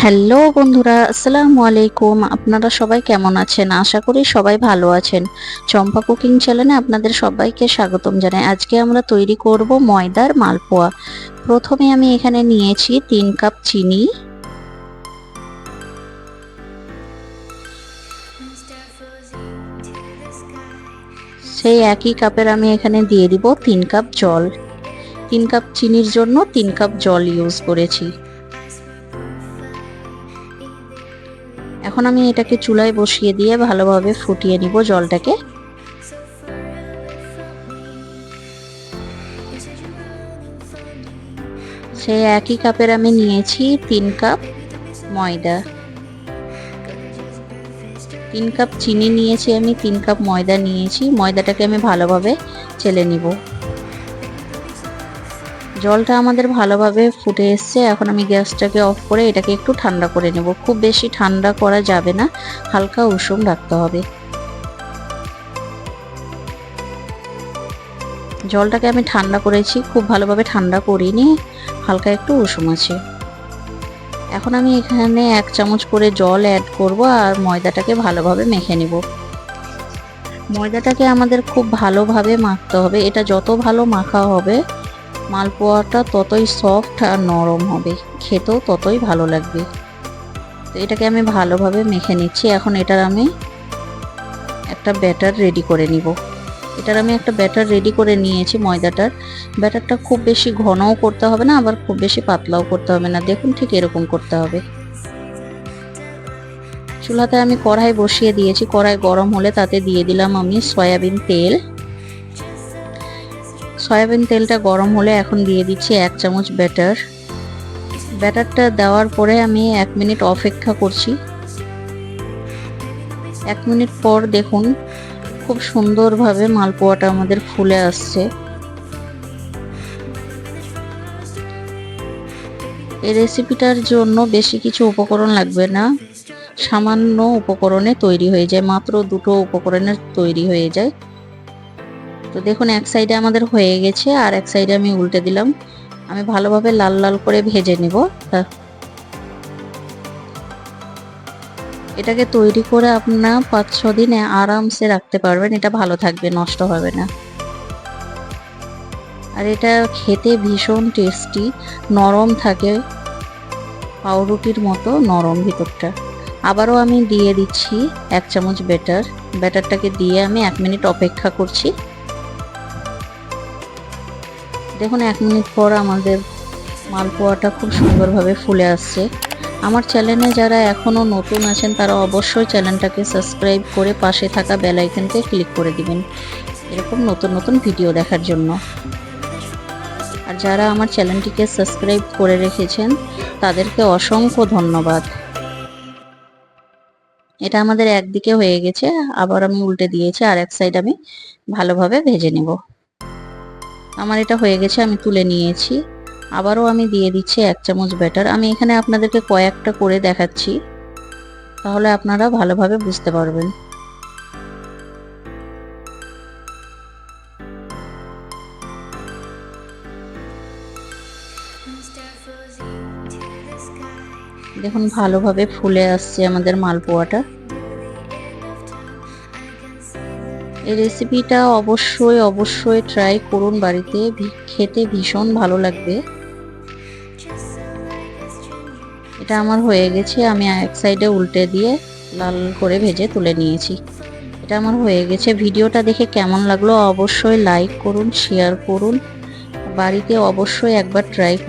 Hello বন্ধুরা, আসসালামু আলাইকুম। আপনারা সবাই কেমন আছেন? আশা করি সবাই ভালো আছেন। চম্পা কুকিং চ্যানেলে আপনাদের সবাইকে স্বাগতম জানাই। আজকে আমরা তৈরি করব ময়দার মালপোয়া। প্রথমে আমি এখানে নিয়েছি 3 কাপ চিনি, সেই একই কাপের আমি এখানে দিয়ে দিব 3 কাপ জল। 3 কাপ চিনির জন্য 3 কাপ জল ইউজ করেছি। এখন আমি এটাকে চুলায় বসিয়ে দিয়ে ভালোভাবে ফুটিয়ে নিব জলটাকে। সেই একই কাপের আমি নিয়েছি 3 কাপ ময়দা। 3 কাপ চিনি নিয়েছি আমি, 3 কাপ ময়দা নিয়েছি। ময়দাটাকে আমি ভালোভাবে চেলে নিব। জলটা আমাদের ভালোভাবে ফুটে এসছে। এখন আমি গ্যাসটাকে অফ করে এটাকে একটু ঠান্ডা করে নেব। খুব বেশি ঠান্ডা করা যাবে না, হালকা উষুম রাখতে হবে। জলটাকে আমি ঠান্ডা করেছি, খুব ভালোভাবে ঠান্ডা করিনি, হালকা একটু উষুম আছে। এখন আমি এখানে 1 চামচ করে জল অ্যাড করব আর ময়দাটাকে ভালোভাবে মেখে নিব। ময়দাটাকে আমাদের খুব ভালোভাবে মাখতে হবে। এটা যত ভালো মাখা হবে মালপোয়াটা ততই সফট আর নরম হবে, খেতেও ততই ভালো লাগবে। তো এটাকে আমি ভালোভাবে মেখে নিচ্ছি। এখন এটার আমি একটা ব্যাটার রেডি করে নিব। একটা ব্যাটার রেডি করে নিয়েছি ময়দাটার। ব্যাটারটা খুব বেশি ঘনও করতে হবে না, আবার খুব বেশি পাতলাও করতে হবে না। দেখুন ঠিক এরকম করতে হবে। চুলাতে আমি কড়াই বসিয়ে দিয়েছি। কড়াই গরম হলে তাতে দিয়ে দিলাম আমি সয়াবিন তেল। সয়াবিন তেলটা গরম হলে এখন দিয়ে দিচ্ছি 1 চামচ ব্যাটার। ব্যাটারটা দেওয়ার পরে আমি 1 মিনিট অপেক্ষা করছি। 1 মিনিট পর দেখুন খুব সুন্দরভাবে মালপোয়াটা আমাদের ফুলে আসছে। এই রেসিপিটার জন্য বেশি কিছু উপকরণ লাগবে না, সামান্য উপকরণে তৈরি হয়ে যায়, মাত্র 2টো উপকরণে তৈরি হয়ে যায়। তো দেখুন এক সাইডে আমাদের হয়ে গেছে, আর এক সাইডে আমি উল্টে দিলাম। আমি ভালোভাবে লাল লাল করে ভেজে নিব। এটাকে তৈরি করে আপনারা 5-6 দিনে আরামসে রাখতে পারবেন। এটা ভালো থাকবে, নষ্ট হবে না। আর এটা খেতে ভীষণ টেস্টি, নরম থাকে, পাউরুটির মতো নরম ভিতরটা। আবারও আমি দিয়ে দিচ্ছি 1 চামচ ব্যাটার। ব্যাটারটাকে দিয়ে আমি 1 মিনিট অপেক্ষা করছি। দেখুন 1 মিনিট পর আমাদের মালপোয়াটা খুব সুন্দরভাবে ফুলে আসছে। আমার চ্যানেলে যারা এখনও নতুন আছেন তারা অবশ্যই চ্যানেলটাকে সাবস্ক্রাইব করে পাশে থাকা বেল আইকনকে ক্লিক করে দিবেন এরকম নতুন নতুন ভিডিও দেখার জন্য। আর যারা আমার চ্যানেলটিকে সাবস্ক্রাইব করে রেখেছেন তাদেরকে অসংখ্য ধন্যবাদ। এটা আমাদের একদিকে হয়ে গেছে, আবার আমি উল্টে দিয়েছি, আর এক সাইড আমি ভালোভাবে ভেজে নেব। আমার এটা হয়ে গেছে, আমি তুলে নিয়েছি। আবারও আমি দিয়ে দিচ্ছি 1 চামচ ব্যাটার। আমি এখানে আপনাদেরকে কয়েকটা করে দেখাচ্ছি, তাহলে আপনারা ভালোভাবে বুঝতে পারবেন। দেখুন ভালোভাবে ফুলে আসছে আমাদের মালপোয়াটা। এই রেসিপিটা অবশ্যই অবশ্যই ট্রাই করুন বাড়িতে, খেতে ভীষণ ভালো লাগবে। এটা আমার হয়ে গেছে, আমি এক সাইডে উল্টে দিয়ে লাল করে ভেজে তুলে নিয়েছি। এটা আমার হয়ে গেছে। ভিডিওটা দেখে কেমন লাগলো অবশ্যই লাইক করুন, শেয়ার করুন, বাড়িতে অবশ্যই একবার ট্রাই করুন।